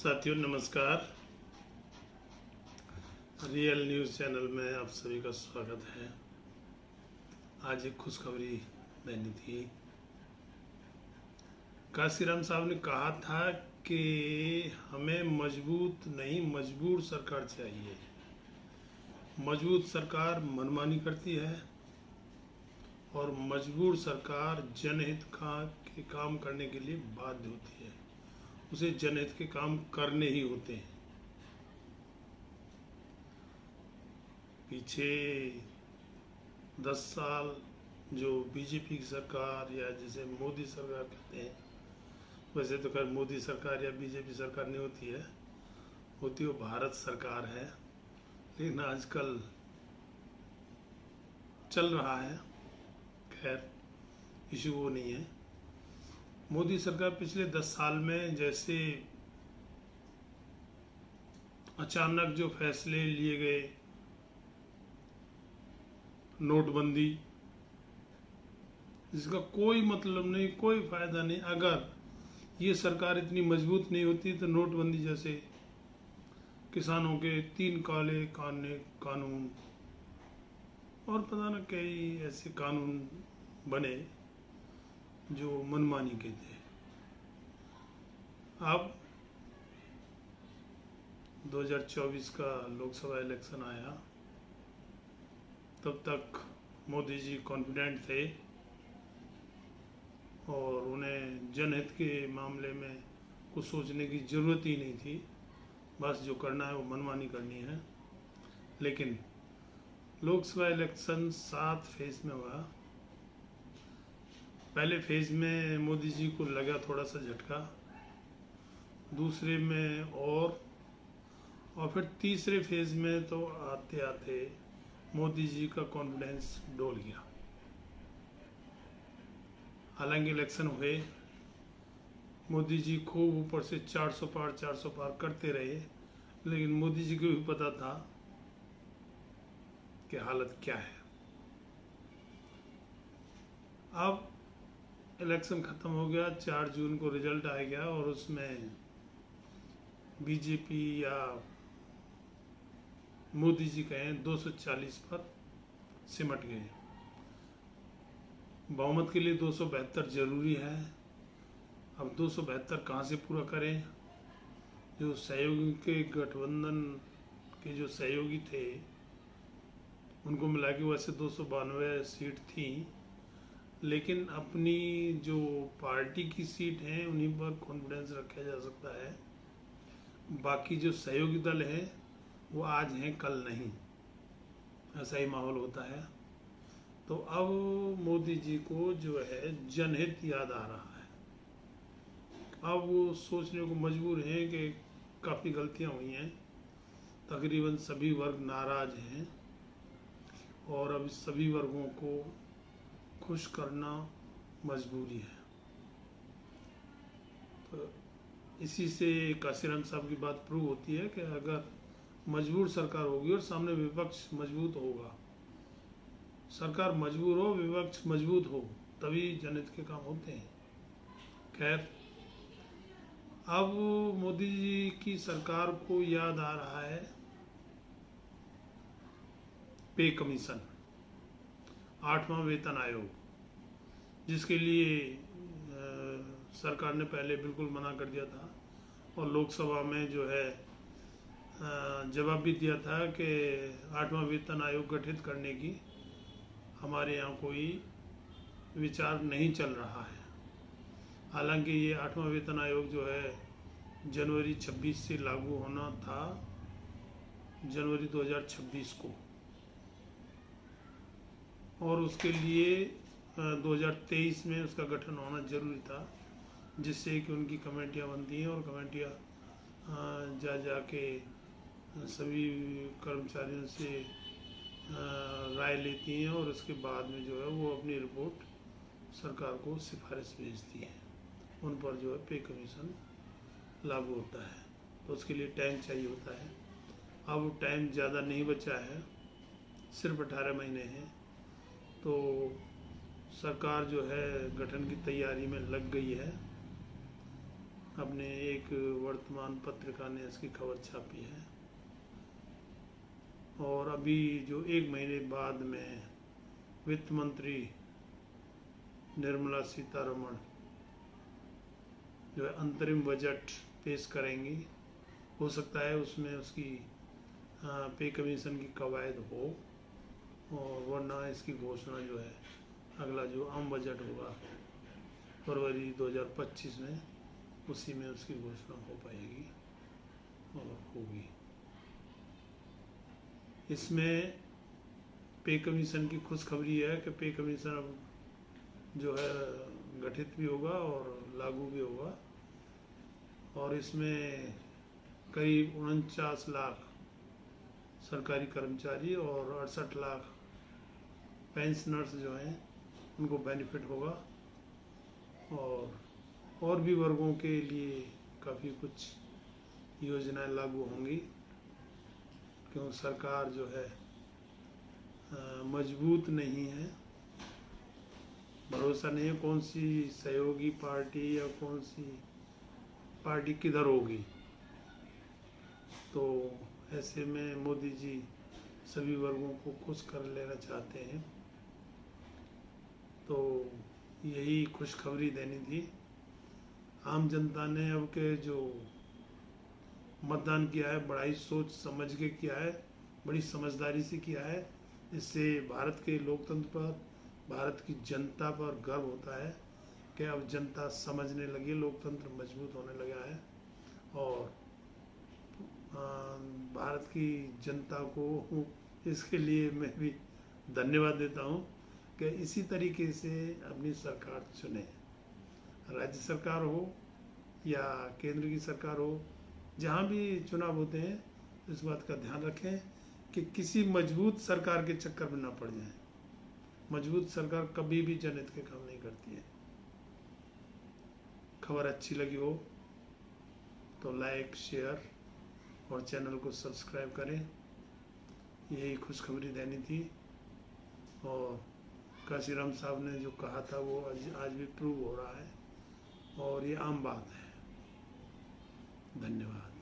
साथियों नमस्कार। Real news channel में आप सभी का स्वागत है। आज एक खुशखबरी देनी थी। काशीराम साहब ने कहा था कि हमें मजबूत नहीं मजबूर सरकार चाहिए। मजबूत सरकार मनमानी करती है और मजबूर सरकार जनहित के काम करने के लिए बाध्य होती है। उसे जनहित के काम करने ही होते हैं। पीछे 10 साल जो बीजेपी की सरकार या जिसे मोदी सरकार कहते हैं, वैसे तो खैर मोदी सरकार या बीजेपी सरकार नहीं होती है, होती वो भारत सरकार है। लेकिन आजकल चल रहा है, खैर इशू वो नहीं है। मोदी सरकार पिछले 10 साल में जैसे अचानक जो फैसले लिए गए, नोटबंदी, जिसका कोई मतलब नहीं, कोई फायदा नहीं। अगर ये सरकार इतनी मजबूत नहीं होती तो नोटबंदी जैसे किसानों के 3 काले कानून और पता न कई ऐसे कानून बने जो मनमानी के थे। अब 2024 का लोकसभा इलेक्शन आया, तब तक मोदी जी कॉन्फिडेंट थे और उन्हें जनहित के मामले में कुछ सोचने की ज़रूरत ही नहीं थी। बस जो करना है वो मनमानी करनी है। लेकिन लोकसभा इलेक्शन 7 फेज में हुआ। पहले फेज में मोदी जी को लगा थोड़ा सा झटका, दूसरे में और फिर तीसरे फेज में तो आते आते मोदी जी का कॉन्फिडेंस डोल गया। हालांकि इलेक्शन हुए, मोदी जी खूब ऊपर से 400 पार करते रहे, लेकिन मोदी जी को भी पता था कि हालत क्या है। अब इलेक्शन ख़त्म हो गया, 4 जून को रिजल्ट आ गया और उसमें बीजेपी या मोदी जी कहें 240 पर सिमट गए। बहुमत के लिए 272 जरूरी है। अब 272 कहाँ से पूरा करें? जो सहयोगी के गठबंधन के जो सहयोगी थे उनको मिला के वैसे 292 सीट थी, लेकिन अपनी जो पार्टी की सीट हैं उन्हीं पर कॉन्फिडेंस रखा जा सकता है। बाकी जो सहयोगी दल हैं वो आज हैं कल नहीं, ऐसा ही माहौल होता है। तो अब मोदी जी को जो है जनहित याद आ रहा है। अब वो सोचने को मजबूर हैं कि काफ़ी गलतियां हुई हैं, तकरीबन सभी वर्ग नाराज हैं और अब सभी वर्गों को खुश करना मजबूरी है। तो इसी से काशीराम साहब की बात प्रूव होती है कि अगर मजबूर सरकार होगी और सामने विपक्ष मजबूत होगा, सरकार मजबूर हो, विपक्ष मजबूत हो, तभी जनहित के काम होते हैं। खैर, अब मोदी जी की सरकार को याद आ रहा है पे कमीशन, 8वां वेतन आयोग, जिसके लिए सरकार ने पहले बिल्कुल मना कर दिया था और लोकसभा में जो है जवाब भी दिया था कि 8वां वेतन आयोग गठित करने की हमारे यहाँ कोई विचार नहीं चल रहा है। हालांकि ये 8वां वेतन आयोग जो है जनवरी 26 से लागू होना था, जनवरी 2026 को, और उसके लिए 2023 में उसका गठन होना जरूरी था, जिससे कि उनकी कमेटियाँ बनती हैं और कमेटियाँ जा के सभी कर्मचारियों से राय लेती हैं और उसके बाद में जो है वो अपनी रिपोर्ट सरकार को सिफारिश भेजती है। उन पर जो है पे कमीशन लागू होता है। तो उसके लिए टाइम चाहिए होता है। अब वो टाइम ज़्यादा नहीं बचा है, सिर्फ 18 महीने हैं। तो सरकार जो है गठन की तैयारी में लग गई है। अपने एक वर्तमान पत्रिका ने इसकी खबर छापी है। और अभी जो 1 महीने बाद में वित्त मंत्री निर्मला सीतारमण जो है अंतरिम बजट पेश करेंगी, हो सकता है उसमें उसकी पे कमीशन की कवायद हो, और वरना इसकी घोषणा जो है अगला जो आम बजट होगा फरवरी 2025 में, उसी में उसकी घोषणा हो पाएगी और होगी। इसमें पे कमीशन की खुशखबरी है कि पे कमीशन अब जो है गठित भी होगा और लागू भी होगा, और इसमें करीब 49 लाख सरकारी कर्मचारी और 68 लाख पेंशनर्स जो हैं उनको बेनिफिट होगा, और भी वर्गों के लिए काफ़ी कुछ योजनाएं लागू होंगी, क्योंकि सरकार जो है मजबूत नहीं है, भरोसा नहीं है कौन सी सहयोगी पार्टी या कौन सी पार्टी किधर होगी। तो ऐसे में मोदी जी सभी वर्गों को खुश कर लेना चाहते हैं, तो यही खुशखबरी देनी थी। आम जनता ने अब के जो मतदान किया है बड़ा ही सोच समझ के किया है, बड़ी समझदारी से किया है। इससे भारत के लोकतंत्र पर, भारत की जनता पर गर्व होता है कि अब जनता समझने लगी, लोकतंत्र मजबूत होने लगा है। और भारत की जनता को इसके लिए मैं भी धन्यवाद देता हूँ कि इसी तरीके से अपनी सरकार चुने, राज्य सरकार हो या केंद्र की सरकार हो, जहाँ भी चुनाव होते हैं इस बात का ध्यान रखें कि किसी मजबूत सरकार के चक्कर में ना पड़ जाएं। मजबूत सरकार कभी भी जनहित के काम नहीं करती है। खबर अच्छी लगी हो तो लाइक, शेयर और चैनल को सब्सक्राइब करें। यही खुशखबरी देनी थी, और काशीराम साहब ने जो कहा था वो आज भी प्रूव हो रहा है, और ये आम बात है। धन्यवाद।